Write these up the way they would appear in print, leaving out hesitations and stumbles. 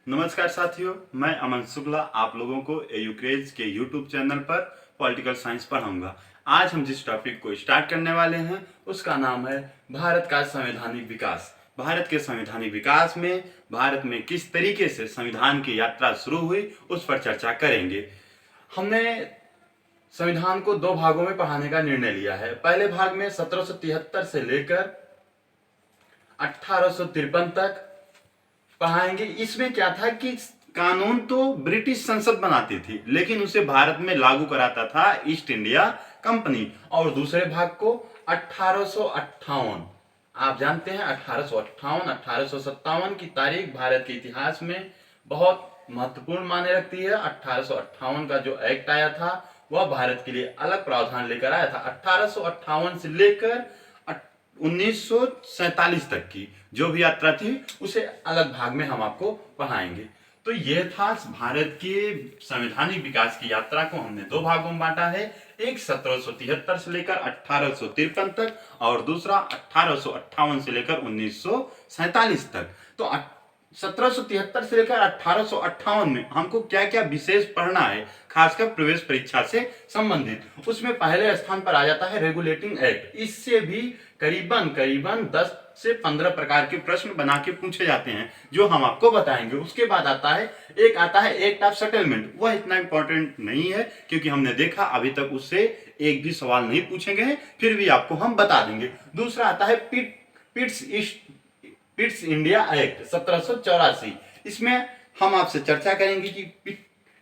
नमस्कार साथियों, मैं अमन शुक्ला आप लोगों को एयूक्रेज के यूट्यूब चैनल पर पॉलिटिकल साइंस पढ़ाऊंगा। आज हम जिस टॉपिक को स्टार्ट करने वाले हैं उसका नाम है भारत का संवैधानिक विकास। भारत के संवैधानिक विकास में भारत में किस तरीके से संविधान की यात्रा शुरू हुई उस पर चर्चा करेंगे। हमने संविधान को दो भागों में पढ़ाने का निर्णय लिया है। पहले भाग में 1773 से लेकर 1853 तक पढ़ाएंगे। इसमें क्या था कि कानून तो ब्रिटिश संसद बनाती थी लेकिन उसे भारत में लागू कराता था ईस्ट इंडिया कंपनी। और दूसरे भाग को 1858, आप जानते हैं 1858 1857 की तारीख भारत के इतिहास में बहुत महत्वपूर्ण माने रखती है। 1858 का जो एक्ट आया था वह भारत के लिए अलग प्रावधान लेकर आया था। 1858 से लेकर 1947 तक की जो भी यात्रा थी उसे अलग भाग में हम आपको पढ़ाएंगे। तो यह था भारत के संवैधानिक विकास की यात्रा को हमने दो भागों में बांटा है। एक 1773 से लेकर 1853 तक और दूसरा 1858 से लेकर 1947 तक। तो 1773 से लेकर 1858 में हमको क्या क्या विशेष पढ़ना है, खासकर प्रवेश परीक्षा से संबंधित। उसमें पहले स्थान पर आ जाता है रेगुलेटिंग एक्ट। इससे भी करीबन 10 से 15 प्रकार के प्रश्न बना के पूछे जाते हैं जो हम आपको बताएंगे। उसके बाद आता है एक्ट ऑफ सेटलमेंट। वह इतना इंपॉर्टेंट नहीं है क्योंकि हमने देखा अभी तक उससे एक भी सवाल नहीं पूछे गए हैं, फिर भी आपको हम बता देंगे। दूसरा आता है पिट्स इंडिया एक्ट 1784। इसमें हम आपसे चर्चा करेंगे कि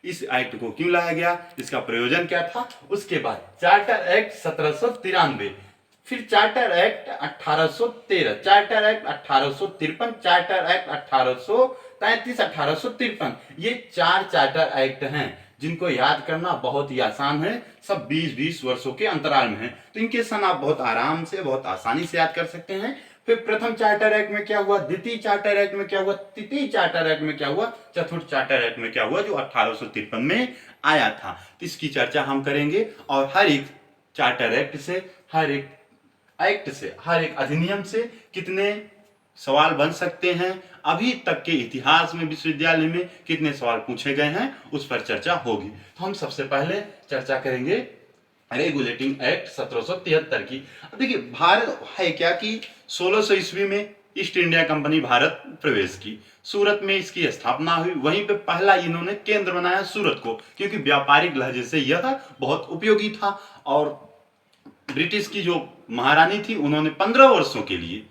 इस एक्ट को क्यों लाया गया, इसका प्रयोजन क्या था। उसके बाद चार्टर एक्ट 1793, फिर charter act 1813, charter act 1853, charter act 1833, 1853। ये 4 चार्टर एक्ट हैं जिनको याद करना बहुत ही आसान है। सब 20-20 वर्षों के अंतराल में है, तो इनके सन आप बहुत आराम से बहुत आसानी से याद कर सकते हैं। फिर प्रथम चार्टर एक्ट में क्या हुआ, द्वितीय चार्टर एक्ट में क्या हुआ, तृतीय चार्टर एक्ट में क्या हुआ, चतुर्थ चार्टर एक्ट में क्या हुआ जो 1853 में आया था। तो इसकी चर्चा हम करेंगे और हर एक चार्टर एक्ट से, हर एक अधिनियम से कितने सवाल बन सकते हैं, अभी तक के इतिहास में विश्वविद्यालय में कितने सवाल पूछे गए हैं उस पर चर्चा होगी। तो हम सबसे पहले चर्चा करेंगे रेगुलेटिंग एक्ट 1773 की। देखिए भारत है क्या कि 1600 ईस्वी में ईस्ट इंडिया कंपनी भारत प्रवेश की। सूरत में इसकी स्थापना हुई। वहीं पे पहला इन्होंने केंद्र बनाया सूरत को, क्योंकि व्यापारिक लहजे से यह बहुत उपयोगी था। और ब्रिटिश की जो महारानी थी उन्होंने 15 वर्षों के लिए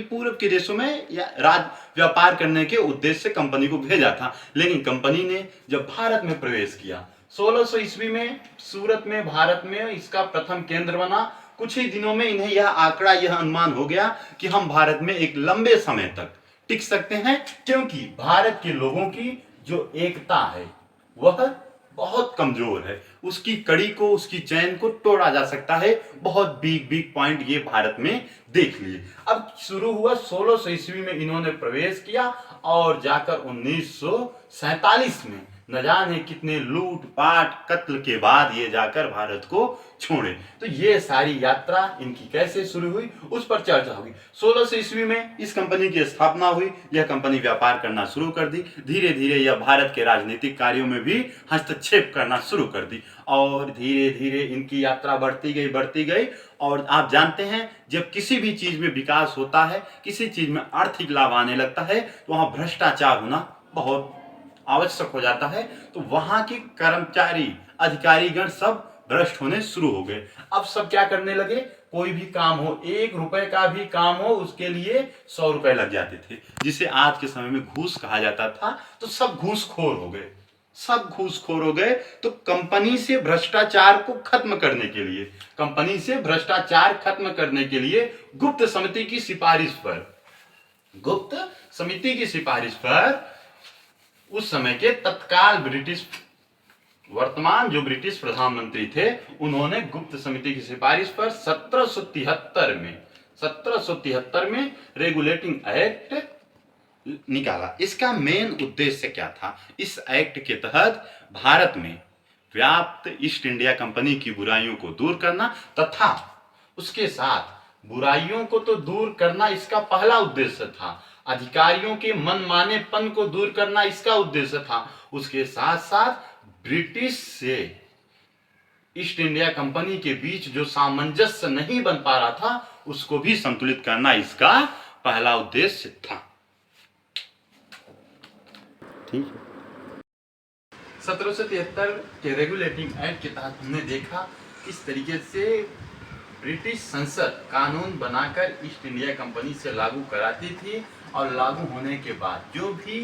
पूर्व के देशों में राज व्यापार करने के उद्देश्य से कंपनी को भेजा था। लेकिन कंपनी ने जब भारत में प्रवेश किया 1600 ईस्वी में सूरत में, भारत में इसका प्रथम केंद्र बना। कुछ ही दिनों में इन्हें यह अनुमान हो गया कि हम भारत में एक लंबे समय तक टिक सकते हैं, क्योंकि भारत के लोगों की जो एकता है वह बहुत कमजोर है। उसकी कड़ी को, उसकी चैन को तोड़ा जा सकता है। बहुत बिग पॉइंट ये भारत में देख लिए। अब शुरू हुआ 1600 ईस्वी में इन्होंने प्रवेश किया और जाकर 1947 में न जाने कितने लूट पाट कत्ल के बाद ये जाकर भारत को छोड़े। तो ये सारी यात्रा इनकी कैसे शुरू हुई उस पर चर्चा होगी। 1600 ईस्वी में इस कंपनी की स्थापना हुई। यह कंपनी व्यापार करना शुरू कर दी। धीरे धीरे यह भारत के राजनीतिक कार्यों में भी हस्तक्षेप करना शुरू कर दी और धीरे धीरे इनकी यात्रा बढ़ती गई। और आप जानते हैं जब किसी भी चीज में विकास होता है, किसी चीज में आर्थिक लाभ आने लगता है तो वहां भ्रष्टाचार होना बहुत आवश्यक हो जाता है। तो वहां के कर्मचारी अधिकारीगण सब भ्रष्ट होने शुरू हो गए। अब सब क्या करने लगे, कोई भी काम हो, 1 रुपए का भी काम हो, उसके लिए 100 रुपए लग जाते थे, जिसे आज के समय में घूस कहा जाता था। तो सब घूसखोर हो गए। तो कंपनी से भ्रष्टाचार को खत्म करने के लिए गुप्त समिति की सिफारिश पर उस समय के तत्काल वर्तमान जो ब्रिटिश प्रधानमंत्री थे उन्होंने गुप्त समिति की सिफारिश पर 1773 में रेगुलेटिंग एक्ट निकाला। इसका मेन उद्देश्य क्या था, इस एक्ट के तहत भारत में व्याप्त ईस्ट इंडिया कंपनी की बुराइयों को दूर करना तथा उसके साथ बुराइयों को तो दूर करना इसका पहला उद्देश्य था। अधिकारियों के मनमानेपन को दूर करना इसका उद्देश्य था। उसके साथ साथ ब्रिटिश से ईस्ट इंडिया कंपनी के बीच जो सामंजस्य नहीं बन पा रहा था उसको भी संतुलित करना इसका पहला उद्देश्य था। ठीक है। 1773 के रेगुलेटिंग एक्ट के तहत हमने देखा किस तरीके से ब्रिटिश संसद कानून बनाकर ईस्ट इंडिया कंपनी से लागू कराती थी, और लागू होने के बाद जो भी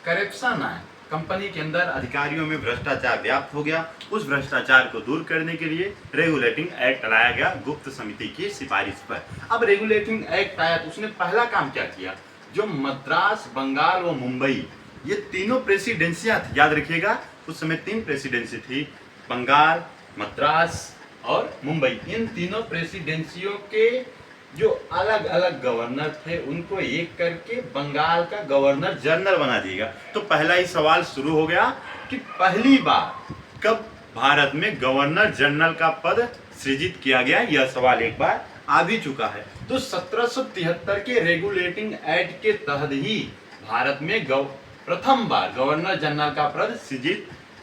करप्शन आए, कंपनी के अंदर अधिकारियों में भ्रष्टाचार व्याप्त हो गया, उस भ्रष्टाचार को दूर करने के लिए रेगुलेटिंग एक्ट लाया गया गुप्त समिति की सिफारिश पर। अब रेगुलेटिंग एक्ट आया तो उसने पहला काम क्या किया, जो मद्रास, बंगाल व मुंबई ये तीनों प्रेसिडेंसियां थी, याद रखिएगा उस समय 3 प्रेसिडेंसी थी, बंगाल, मद्रास और मुंबई। इन तीनों प्रेसिडेंसियों के जो अलग अलग गवर्नर थे उनको एक करके बंगाल का गवर्नर जनरल बना दिएगा। तो पहला ही सवाल शुरू हो गया कि पहली बार कब भारत में गवर्नर जनरल का पद सृजित किया गया, यह सवाल एक बार आ भी चुका है। तो 1773 के रेगुलेटिंग एक्ट के तहत ही भारत में प्रथम बार गवर्नर जनरल का पद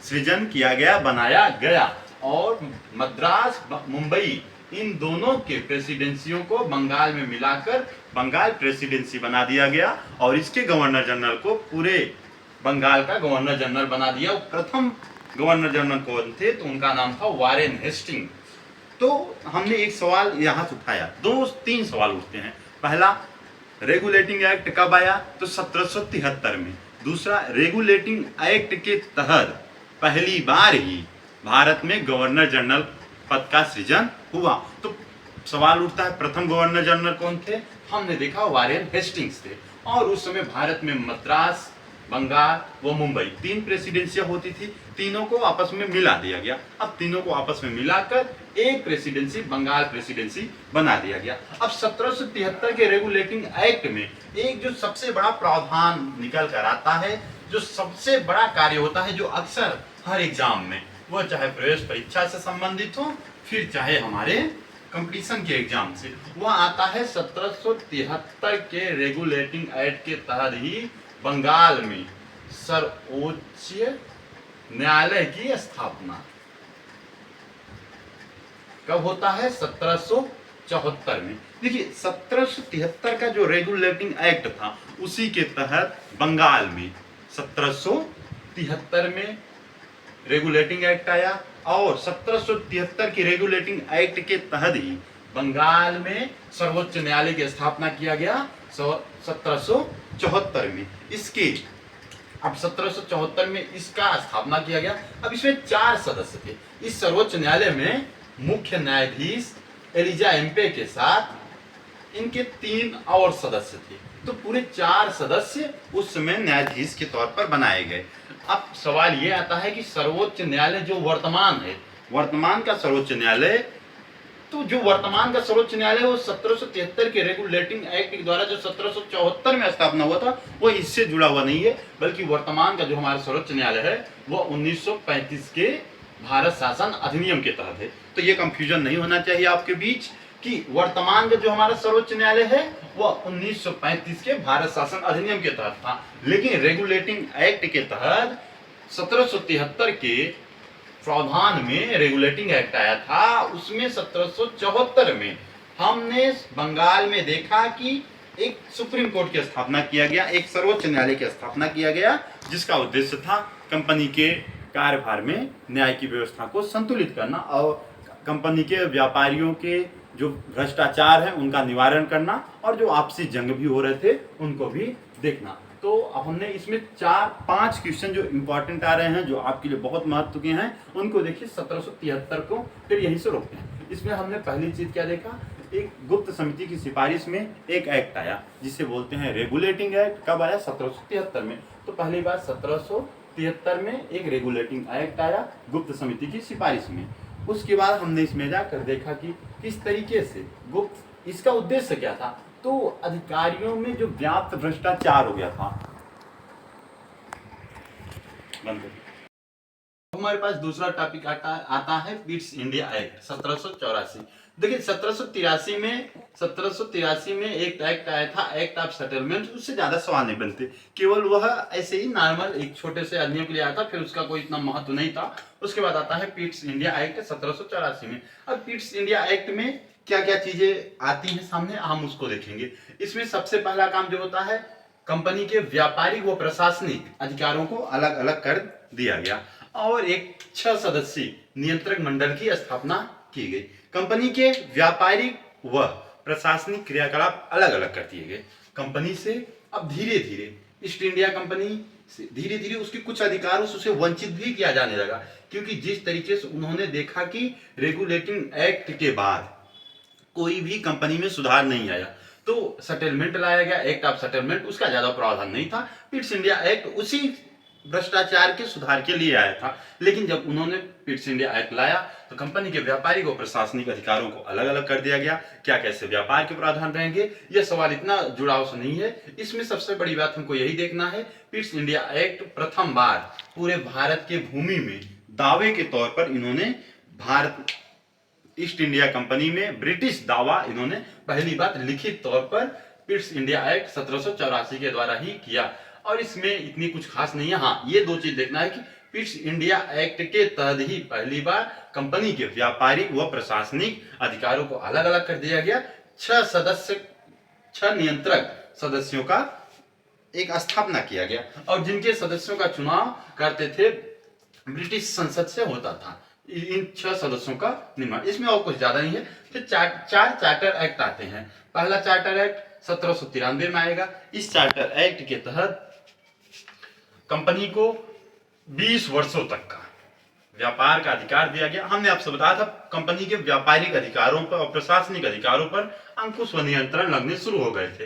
सृजन किया गया, बनाया गया, और मद्रास, मुंबई इन दोनों के प्रेसिडेंसियों को बंगाल में मिलाकर बंगाल प्रेसिडेंसी बना दिया गया, और इसके गवर्नर जनरल को पूरे बंगाल का गवर्नर जनरल बना दिया। प्रथम गवर्नर जनरल कौन थे, तो उनका नाम था वारेन हेस्टिंग। तो हमने एक सवाल यहाँ से उठाया, 2-3 सवाल उठते हैं। पहला, रेगुलेटिंग एक्ट कब आया, तो 1773 में। दूसरा, रेगुलेटिंग एक्ट के तहत पहली बार ही भारत में गवर्नर जनरल पद का सृजन हुआ। तो सवाल उठता है प्रथम गवर्नर जनरल कौन थे, हमने देखा वारेन हेस्टिंग्स थे, और उस समय भारत में मद्रास, बंगाल व मुंबई 3 प्रेसिडेंसियां होती थी, तीनों को आपस में मिला दिया गया। अब तीनों को आपस में मिलाकर एक प्रेसिडेंसी, बंगाल प्रेसिडेंसी बना दिया गया। अब 1773 के रेगुलेटिंग एक्ट में एक जो सबसे बड़ा प्रावधान निकल कर आता है, जो सबसे बड़ा कार्य होता है, जो अक्सर हर एग्जाम में, वो चाहे प्रवेश परीक्षा से संबंधित हो, फिर चाहे हमारे कंपटीशन के एग्जाम से, वह आता है 1773 के रेगुलेटिंग एक्ट के तहत ही बंगाल में सर्वोच्च न्यायालय की स्थापना कब होता है, 1774 में। देखिए 1773 का जो रेगुलेटिंग एक्ट था उसी के तहत बंगाल में 1773 में रेगुलेटिंग एक्ट आया, और 1773 के रेगुलेटिंग एक्ट के तहत ही बंगाल में सर्वोच्च न्यायालय की स्थापना किया गया 1774 में। इसके अब 1774 में इसका स्थापना किया गया। अब इसमें 4 सदस्य थे। इस सर्वोच्च न्यायालय में मुख्य न्यायाधीश एलिजा एम्पे के साथ इनके 3 और सदस्य थे, तो पूरे 4 सदस्य उस समय न्यायाधीश के तौर पर बनाए गए। अब सवाल ये आता है कि सर्वोच्च न्यायालय जो वर्तमान है, वर्तमान का सर्वोच्च न्यायालय, तो जो वर्तमान का सर्वोच्च न्यायालय वो 1773 के रेगुलेटिंग एक्ट के द्वारा जो 1774 में स्थापना हुआ था वो इससे जुड़ा हुआ नहीं है, बल्कि वर्तमान का जो हमारा सर्वोच्च न्यायालय है वो 1935 के भारत शासन अधिनियम के तहत है। तो ये कंफ्यूजन नहीं होना चाहिए आपके बीच कि वर्तमान का जो हमारा सर्वोच्च न्यायालय है वह 1935 के भारत शासन अधिनियम के तहत था, लेकिन रेगुलेटिंग एक्ट के तहत 1773 के प्रावधान में रेगुलेटिंग एक्ट आया था, उसमें 1774 में हमने बंगाल में देखा कि एक सुप्रीम कोर्ट की स्थापना किया गया, एक सर्वोच्च न्यायालय की स्थापना किया गया, जिसका उद्देश्य था कंपनी के कार्यभार में न्याय की व्यवस्था को संतुलित करना और कंपनी के व्यापारियों के जो भ्रष्टाचार है उनका निवारण करना, और जो आपसी जंग भी हो रहे थे उनको भी देखना। तो अब हमने इसमें 4-5 क्वेश्चन जो इंपॉर्टेंट आ रहे हैं, जो आपके लिए बहुत महत्व के हैं, उनको देखिए 1773 को, फिर यहीं से रोकते हैं। इसमें हमने पहली चीज क्या देखा, एक गुप्त समिति की सिफारिश में एक एक्ट आया जिसे बोलते हैं रेगुलेटिंग एक्ट। कब आया, 1773 में। तो पहली बार 1773 में एक रेगुलेटिंग एक्ट आया गुप्त समिति की सिफारिश में। उसके बाद हमने इसमें जाकर देखा कि किस तरीके से गुप्त, इसका उद्देश्य क्या था, तो अधिकारियों में जो व्याप्त भ्रष्टाचार हो गया था, बंद हमारे पास दूसरा टॉपिक आता है पिट्स इंडिया एक्ट 1784। देखिए 1783 में एक एक्ट आया था, एक्ट ऑफ सेटलमेंट। उससे ज्यादा सवाल नहीं बनते, केवल वह ऐसे ही नॉर्मल एक छोटे से आदमियों के लिए आया था, फिर उसका कोई इतना महत्व नहीं था। उसके बाद आता है पिट्स इंडिया एक्ट 1784 में। अब पिट्स इंडिया एक्ट में क्या क्या चीजें आती हैं सामने, हम उसको देखेंगे। इसमें सबसे पहला काम जो होता है, कंपनी के व्यापारिक व प्रशासनिक अधिकारों को अलग अलग कर दिया गया और एक 6 सदस्यीय नियंत्रक मंडल की स्थापना की गई। कंपनी के व्यापारिक व प्रशासनिक क्रियाकलाप अलग अलग कर दिए गए। कंपनी से अब धीरे धीरे ईस्ट इंडिया कंपनी से धीरे धीरे उसके कुछ अधिकारों से उसे वंचित भी किया जाने लगा, क्योंकि जिस तरीके से उन्होंने देखा कि रेगुलेटिंग एक्ट के बाद कोई भी कंपनी में सुधार नहीं आया, तो सेटलमेंट लाया गया, एक्ट ऑफ सेटलमेंट। उसका ज्यादा प्रावधान नहीं था। पिट्स इंडिया एक्ट उसी भ्रष्टाचार के सुधार के लिए आया था। लेकिन जब उन्होंने पिट्स इंडिया एक्ट लाया तो कंपनी के व्यापारिक और प्रशासनिक अधिकारों को अलग अलग कर दिया गया। क्या कैसे व्यापार के प्रावधान रहेंगे, यह सवाल इतना जुड़ाव से नहीं है। इसमें सबसे बड़ी बात हमको यही देखना है, पिट्स इंडिया एक्ट प्रथम बार पूरे भारत के भूमि में दावे के तौर पर इन्होंने भारत ईस्ट इंडिया कंपनी में ब्रिटिश दावा इन्होंने पहली बार लिखित तौर पर पिट्स इंडिया एक्ट 1784 के द्वारा ही किया। और इसमें इतनी कुछ खास नहीं है। हाँ, ये दो चीज देखना है कि पिट्स इंडिया एक्ट के तहत ही पहली बार कंपनी के व्यापारिक व प्रशासनिक अधिकारों को अलग अलग कर दिया गया। 6 नियंत्रक सदस्यों का एक स्थापना किया गया और जिनके सदस्यों का चुनाव करते थे ब्रिटिश संसद से होता था। इन 6 सदस्यों का निर्माण, इसमें और कुछ ज्यादा नहीं है। फिर चार चार्टर एक्ट आते हैं। पहला चार्टर एक्ट 1793 में आएगा। इस चार्टर एक्ट के तहत कंपनी को 20 वर्षों तक का व्यापार का अधिकार दिया गया। हमने आपसे बताया था कंपनी के व्यापारिक अधिकारों पर और प्रशासनिक अधिकारों पर अंकुश व नियंत्रण लगने शुरू हो गए थे।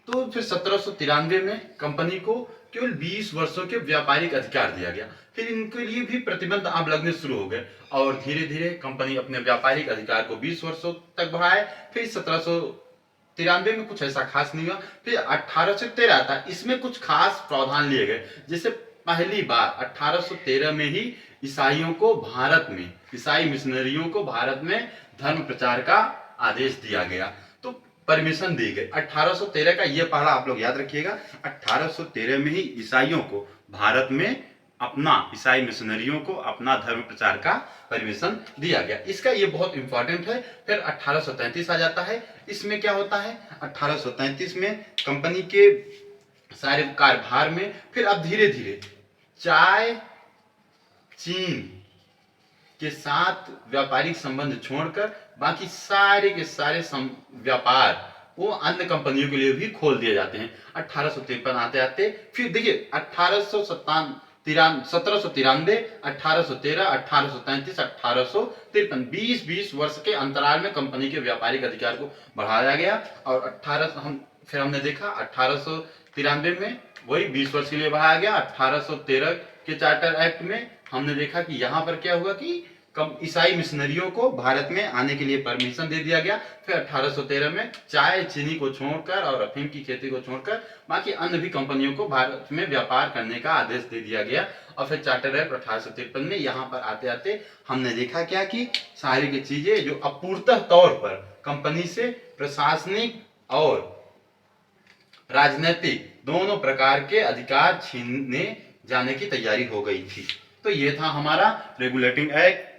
तो फिर 1793 में कंपनी को केवल 20 वर्षों के व्यापारिक अधिकार दिया गया। फिर इनके लिए भी प्रतिबंध अब लगने शुरू हो गए और धीरे धीरे कंपनी अपने व्यापारिक अधिकार को 20 वर्षों तक बढ़ाए। फिर 1793 में कुछ ऐसा खास नहीं हुआ। फिर 1813 आता, इसमें कुछ खास प्रावधान लिए गए। जैसे पहली बार 1813 में ही ईसाइयों को भारत में, ईसाई मिशनरियों को भारत में धर्म प्रचार का आदेश दिया गया, तो परमिशन दी गई। 1813 का ये पहला आप लोग याद रखिएगा। 1813 में ही ईसाइयों को भारत में अपना, ईसाई मिशनरियों को अपना धर्म प्रचार का परमिशन दिया गया। इसका ये बहुत इंपॉर्टेंट है। फिर 1833 आ जाता है। इसमें क्या होता है, 1833 में कंपनी के सारे कार्यभार में फिर अब धीरे धीरे चाय चीन के साथ व्यापारिक संबंध छोड़कर बाकी सारे के सारे व्यापार वो अन्य कंपनियों के लिए भी खोल दिए जाते हैं। 1853 आते आते फिर देखिए 1793, 1813, 1833, 1853, 20 वर्ष के अंतराल में कंपनी के व्यापारिक अधिकार को बढ़ाया गया। और फिर हमने देखा 1893 में वही 20 वर्ष के लिए बढ़ाया गया। 1813 के चार्टर एक्ट में हमने देखा कि यहाँ पर क्या हुआ कि ईसाई मिशनरियों को भारत में आने के लिए परमिशन दे दिया गया। फिर 1813 में चाय चीनी को छोड़कर और अफीम की खेती को छोड़कर बाकी अन्य भी कंपनियों को भारत में व्यापार करने का आदेश दे दिया गया। और फिर चार्टर एक्ट 1853 में यहाँ पर आते आते हमने देखा क्या कि सारी की चीजें जो अपूर्णतः तौर पर कंपनी से प्रशासनिक और राजनीतिक दोनों प्रकार के अधिकार छीनने जाने की तैयारी हो गई थी। तो ये था हमारा regulating act,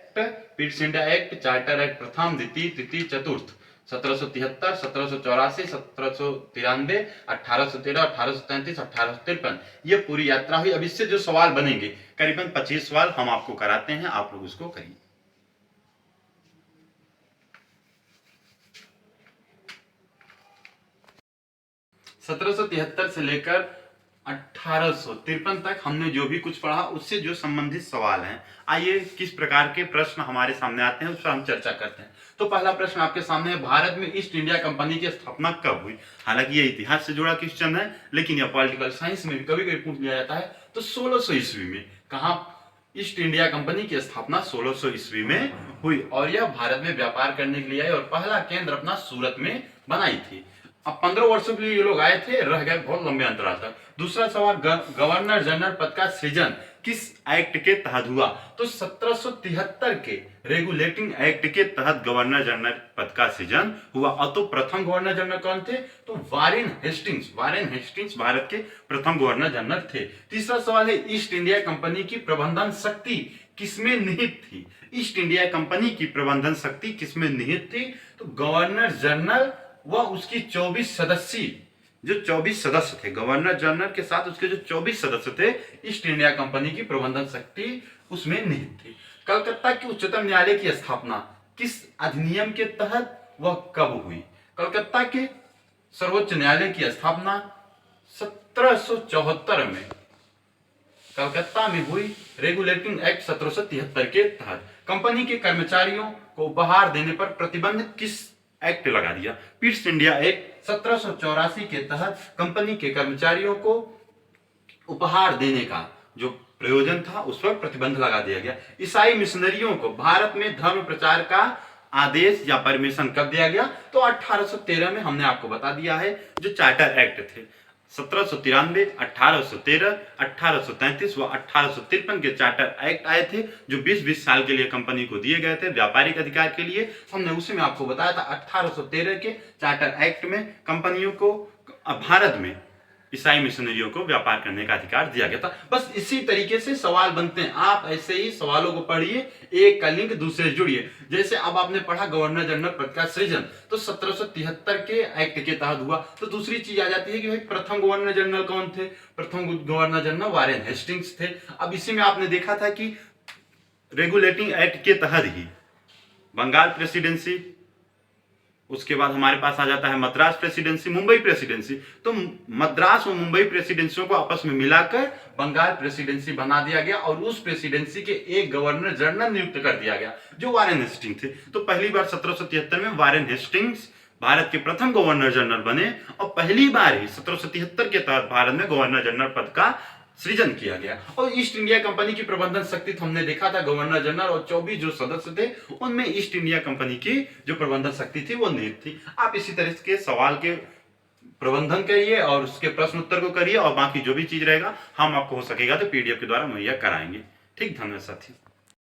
Pitt's India act, charter act प्रथम, द्वितीय, तृतीय, चतुर्थ, 1773, 1784, 1793, 1813, 1833, 1853। ये पूरी यात्रा हुई। अब इससे जो सवाल बनेंगे करीबन 25 सवाल हम आपको कराते हैं, आप लोग उसको करिए। 1773 से लेकर 1853 तक हमने जो भी कुछ पढ़ा उससे जो संबंधित सवाल हैं, आइए किस प्रकार के प्रश्न हमारे सामने आते हैं उस पर हम चर्चा करते हैं। तो पहला प्रश्न आपके सामने है, भारत में ईस्ट इंडिया कंपनी की स्थापना कब हुई? हालांकि ये इतिहास से जुड़ा क्वेश्चन है, लेकिन यह पॉलिटिकल साइंस में भी कभी कभी पूछ लिया जाता है। तो 1600 ईस्वी में कहा ईस्ट इंडिया कंपनी की स्थापना 1600 ईस्वी में हुई और यह भारत में व्यापार करने के लिए आई और पहला केंद्र अपना सूरत में बनाई थी। अब 15 वर्षों के लिए ये लोग आए थे, रह गए बहुत लंबे अंतराल तक। दूसरा सवाल, गवर्नर जनरल पद का सृजन किस एक्ट के तहत हुआ? तो 1773 के रेगुलेटिंग एक्ट के तहत गवर्नर जनरल पद का सृजन हुआ। और तो प्रथम गवर्नर जनरल कौन थे? तो Warren Hastings. Warren Hastings Bharat के प्रथम गवर्नर जनरल थे। तीसरा सवाल है, ईस्ट इंडिया कंपनी की प्रबंधन शक्ति किसमें निहित थी? ईस्ट इंडिया कंपनी की प्रबंधन शक्ति किसमें निहित थी? तो गवर्नर जनरल व उसकी 24 सदस्यीय जो 24 सदस्य थे, गवर्नर जनरल के साथ उसके जो 24 सदस्य थे, ईस्ट इंडिया कंपनी की प्रबंधन शक्ति उसमें निहित थी। कलकत्ता के उच्चतम न्यायालय की स्थापना किस अधिनियम के तहत व कब हुई? कलकत्ता के सर्वोच्च न्यायालय की स्थापना 1774 में कलकत्ता में हुई रेगुलेटिंग एक्ट 1773 के तहत। कंपनी के कर्मचारियों को उपहार देने पर प्रतिबंध किस एक्ट लगा दिया? पीट्स इंडिया एक्ट 1784 के तहत कंपनी के कर्मचारियों को उपहार देने का जो प्रयोजन था उस पर प्रतिबंध लगा दिया गया। ईसाई मिशनरियों को भारत में धर्म प्रचार का आदेश या परमिशन कब दिया गया? तो 1813 में हमने आपको बता दिया है। जो चार्टर एक्ट थे 1793, 1813, 1833 व 1853 के चार्टर एक्ट आए थे जो 20-20 साल के लिए कंपनी को दिए गए थे व्यापारिक अधिकार के लिए। हमने उसी में आपको बताया था 1813 के चार्टर एक्ट में कंपनियों को भारत में ईसाई मिशनरियों को व्यापार करने का अधिकार दिया गया था। बस इसी तरीके से सवाल बनते हैं। आप ऐसे ही सवालों को पढ़िए, एक का लिंक दूसरे से जुड़िए। जैसे अब आपने पढ़ा गवर्नर जनरल पद का सृजन, तो 1773 के एक्ट के तहत हुआ। तो दूसरी चीज आ जाती है कि भाई प्रथम गवर्नर जनरल कौन थे? प्रथम गवर्नर जनरल वारेन हेस्टिंग्स थे। अब इसी में आपने देखा था कि रेगुलेटिंग एक्ट के तहत ही बंगाल प्रेसिडेंसी, उसके बाद हमारे पास आ जाता है मद्रास प्रेसिडेंसी, मुंबई प्रेसिडेंसी। तो मद्रास और मुंबई प्रेसिडेंसियों को आपस में मिलाकर बंगाल प्रेसिडेंसी बना दिया गया और उस प्रेसिडेंसी के एक गवर्नर जनरल नियुक्त कर दिया गया जो वारेन हेस्टिंग्स थे। तो पहली बार 1773 में वारेन हेस्टिंग्स भारत के प्रथम गवर्नर जनरल बने और पहली बार ही 1773 के तहत भारत में गवर्नर जनरल पद का सृजन किया गया। और ईस्ट इंडिया कंपनी की प्रबंधन शक्ति तो हमने देखा था, गवर्नर जनरल और 24 जो सदस्य थे उनमें ईस्ट इंडिया कंपनी की जो प्रबंधन शक्ति थी वो निहित थी। आप इसी तरह के सवाल के प्रबंधन करिए और उसके प्रश्न उत्तर को करिए और बाकी जो भी चीज रहेगा हम आपको हो सकेगा तो पीडीएफ के द्वारा मुहैया कराएंगे। ठीक, धन्यवाद साथियों।